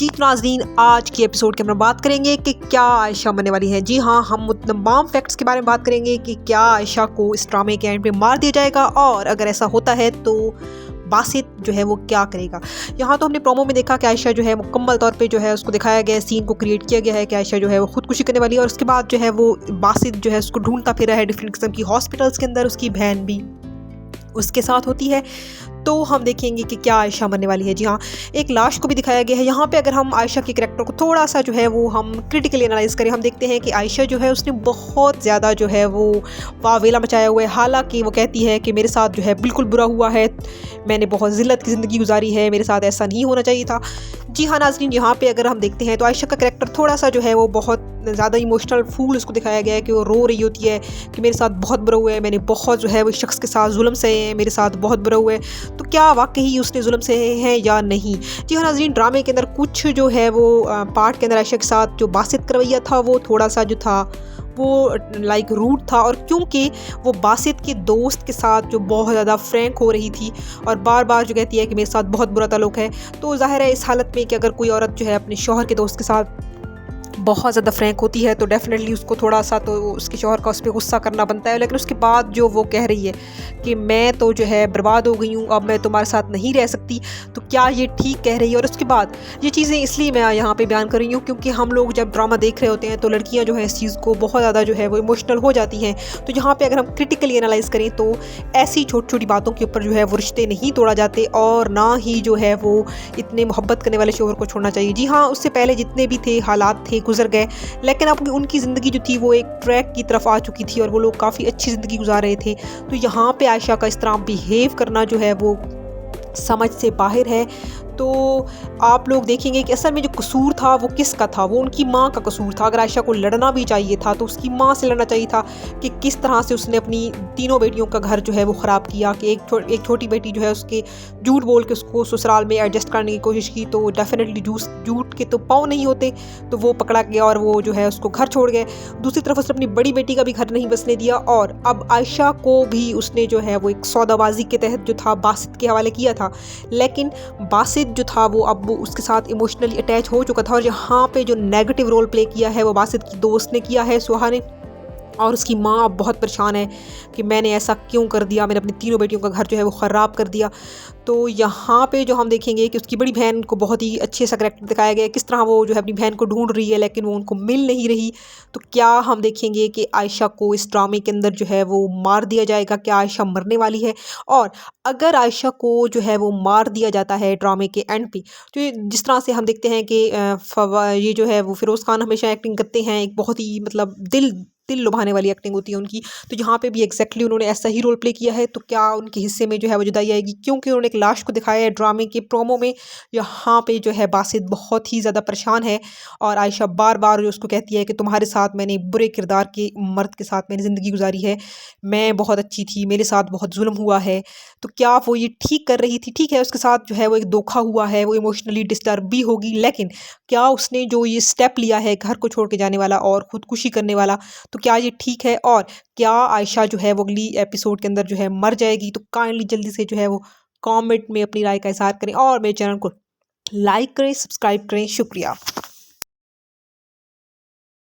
जी तो नाज़रीन, आज की एपिसोड के अंदर बात करेंगे कि क्या आयशा मरने वाली है। जी हाँ, हम उन तमाम फैक्ट्स के बारे में बात करेंगे कि क्या आयशा को इस ड्रामे के एंड पे मार दिया जाएगा, और अगर ऐसा होता है तो बासित जो है वो क्या करेगा। यहाँ तो हमने प्रोमो में देखा कि आयशा जो है मुकम्मल तौर पे जो है उसको दिखाया गया है, सीन को क्रिएट किया गया है कि आयशा जो है वो खुदकुशी करने वाली है, और उसके बाद जो है वो बासित जो है उसको ढूंढता फिर रहा है डिफरेंट किस्म की हॉस्पिटल्स के अंदर। उसकी बहन भी उसके साथ होती है। तो हम देखेंगे कि क्या आयशा मरने वाली है। जी हाँ, एक लाश को भी दिखाया गया है। यहाँ पे अगर हम आयशा के कैरेक्टर को थोड़ा सा जो है वो हम क्रिटिकली एनालाइज करें, हम देखते हैं कि आयशा जो है उसने बहुत ज़्यादा जो है वो वावेला मचाया हुआ है। हालांकि वो कहती है कि मेरे साथ जो है बिल्कुल बुरा हुआ है, मैंने बहुत ज़िल्लत की ज़िंदगी गुजारी है, मेरे साथ ऐसा नहीं होना चाहिए था। जी हाँ नाज़रीन, यहाँ पे अगर हम देखते हैं तो आयशा का कैरेक्टर थोड़ा सा जो है वो बहुत ज़्यादा इमोशनल फूल उसको दिखाया गया है कि वो रो रही होती है कि मेरे साथ बहुत बुरा हुआ है, मैंने बहुत जो है वो शख्स के साथ जुल्म सहे हैं, मेरे साथ बहुत बुरा हुआ है। तो क्या वाकई उसने जुल्म सहे हैं या नहीं। जी हाँ नाज़रीन, ड्रामे के अंदर कुछ जो है वो पार्ट के अंदर आयशा के साथ जो बासित का रवैया था वो थोड़ा सा जो था वो लाइक रूट था, और क्योंकि वो बासित के दोस्त के साथ जो बहुत ज़्यादा फ्रैंक हो रही थी और बार बार जो कहती है कि मेरे साथ बहुत बुरा ताल्लुक है, तो ज़ाहिर है इस हालत में कि अगर कोई औरत जो है अपने शौहर के दोस्त के साथ बहुत ज़्यादा फ्रैंक होती है तो डेफिनेटली उसको थोड़ा सा तो उसके शौहर का उस पर गुस्सा करना बनता है। लेकिन उसके बाद जो वो कह रही है कि मैं तो जो है बर्बाद हो गई हूँ, अब मैं तुम्हारे साथ नहीं रह सकती, तो क्या ये ठीक कह रही है। और उसके बाद ये चीज़ें इसलिए मैं यहाँ पे बयान कर रही हूँ क्योंकि हम लोग जब ड्रामा देख रहे होते हैं तो लड़कियाँ जो है इस चीज़ को बहुत ज़्यादा जो है वो इमोशनल हो जाती हैं। तो यहाँ पर अगर हम क्रिटिकली एनालाइज करें तो ऐसी छोटी छोटी बातों के ऊपर जो है वो रिश्ते नहीं तोड़ा जाते, और ना ही जो है वो इतने मोहब्बत करने वाले शौहर को छोड़ना चाहिए। जी हाँ, उससे पहले जितने भी थे हालात थे गुजर गए, लेकिन अब उनकी ज़िंदगी जो थी वो एक ट्रैक की तरफ आ चुकी थी और वो लोग काफ़ी अच्छी ज़िंदगी गुजार रहे थे। तो यहाँ पे आयशा का इस तरह बिहेव करना जो है वो समझ से बाहर है। तो आप लोग देखेंगे कि असल में जो कसूर था वो किसका था, वो उनकी माँ का कसूर था। अगर आयशा को लड़ना भी चाहिए था तो उसकी माँ से लड़ना चाहिए था कि किस तरह से उसने अपनी तीनों बेटियों का घर जो है वो ख़राब किया, कि एक छोटी बेटी जो है उसके झूठ बोल के उसको ससुराल में एडजस्ट करने की कोशिश की, तो डेफिनेटली झूठ के तो पाँव नहीं होते, तो वो पकड़ा गया और वो जो है उसको घर छोड़ गए। दूसरी तरफ उसने अपनी बड़ी बेटी का भी घर नहीं बसने दिया, और अब आयशा को भी उसने जो है वो एक सौदाबाजी के तहत जो था बासित के हवाले किया था। लेकिन बासित जो था वो अब वो उसके साथ इमोशनली अटैच हो चुका था, और यहाँ पे जो नेगेटिव रोल प्ले किया है वो बासित की दोस्त ने किया है, सुहा ने। और उसकी माँ अब बहुत परेशान है कि मैंने ऐसा क्यों कर दिया, मैंने अपनी तीनों बेटियों का घर जो है वो ख़राब कर दिया। तो यहाँ पे जो हम देखेंगे कि उसकी बड़ी बहन को बहुत ही अच्छे सा करैक्टर दिखाया गया है, किस तरह वो जो है अपनी बहन को ढूंढ रही है लेकिन वो उनको मिल नहीं रही। तो क्या हम देखेंगे कि आयशा को इस ड्रामे के अंदर जो है वो मार दिया जाएगा, क्या आयशा मरने वाली है। और अगर आयशा को जो है वो मार दिया जाता है ड्रामे के एंड पे, तो जिस तरह से हम देखते हैं कि ये जो है वो फिरोज़ खान हमेशा एक्टिंग करते हैं, एक बहुत ही मतलब दिल लुभाने वाली एक्टिंग होती है उनकी। तो यहाँ पे भी एग्जैक्टली उन्होंने ऐसा ही रोल प्ले किया है। तो क्या उनके हिस्से में जो है वो जुदाई आएगी, क्योंकि उन्होंने एक लाश को दिखाया है ड्रामे के प्रोमो में। यहाँ पे जो है बासित बहुत ही ज़्यादा परेशान है, और आयशा बार बार उसको कहती है कि तुम्हारे साथ मैंने बुरे किरदार के मर्द के साथ मैंने ज़िंदगी गुजारी है, मैं बहुत अच्छी थी, मेरे साथ बहुत जुल्म हुआ है। तो क्या वो ये ठीक कर रही थी। ठीक है, उसके साथ जो है वो एक धोखा हुआ है, वो इमोशनली डिस्टर्ब भी होगी, लेकिन क्या उसने जो ये स्टेप लिया है घर को छोड़ के जाने वाला और ख़ुदकुशी करने वाला, तो क्या ये ठीक है। और क्या आयशा जो है वो अगली एपिसोड के अंदर जो है मर जाएगी। तो काइंडली जल्दी से जो है वो कमेंट में अपनी राय का इज़हार करें, और मेरे चैनल को लाइक करें, सब्सक्राइब करें। शुक्रिया।